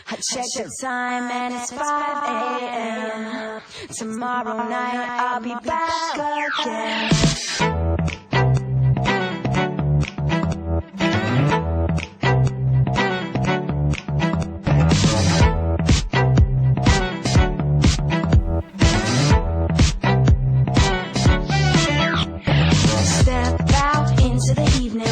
I check the time and it's 5 a.m. Tomorrow night I'll be back again.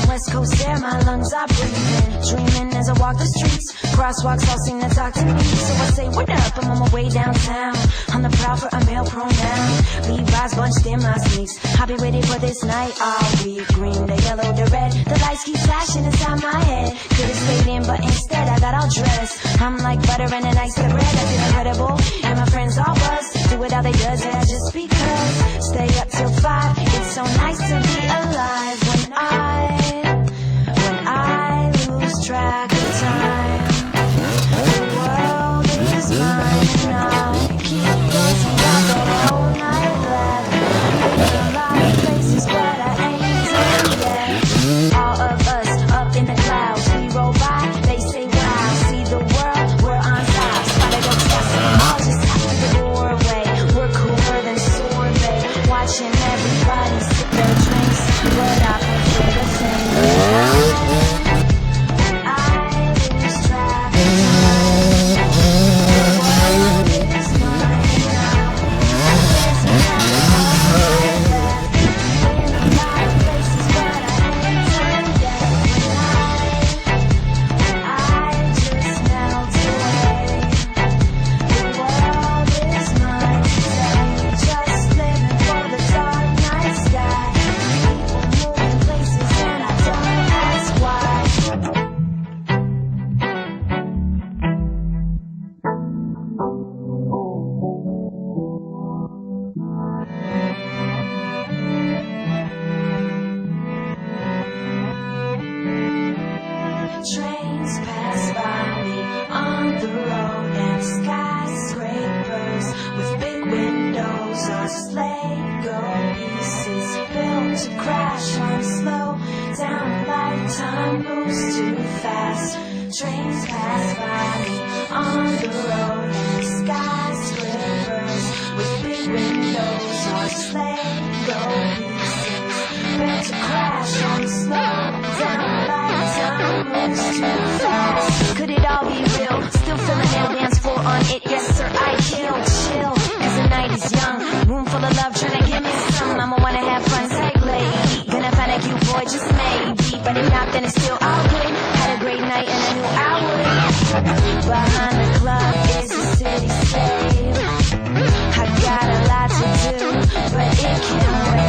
West Coast air, my lungs are breathing. Dreaming as I walk the streets. Crosswalks all seem to talk to me. So I say, what up? I'm on my way downtown. On the prowl for a male pronoun. Levi's bunched in my sneaks. I'll be ready for this night all week. Green, the yellow, the red. The lights keep flashing inside my head. Could've stayed in, but instead I got all dressed. I'm like butter and an ice to bread. I feel incredible. And my friends all buzz. Do it how they does, yeah, just because. Stay up till 5. It's so nice to be alive when I lose track of time. The world is mine and I keep dancing out the whole night laughing. Been a lot of places but I ain't done yet. All of us up in the clouds, we roll by, they say wow. See the world, we're on top. Spotted up fast, all just after the doorway. We're cooler than sorbet, watching everybody sip their drinks. But I prefer the same. Trains pass by me on the road and skyscrapers with big windows are Lego pieces built to crash on. Slow down, lifetime moves too fast. Trains pass by me on the road and skyscrapers with big windows are Lego pieces built to crash on. Slow down, lifetime moves too fast. Could it all be real? Still feeling their dance floor on it. Yes sir, I chill. Cause the night is young. Room full of love trying to give me some. I'ma wanna have fun, say lady. Gonna find a cute boy, just maybe. But if not, then it's still all good. Had a great night and I knew I would. Behind the club is a city slave. I got a lot to do, but it can't wait.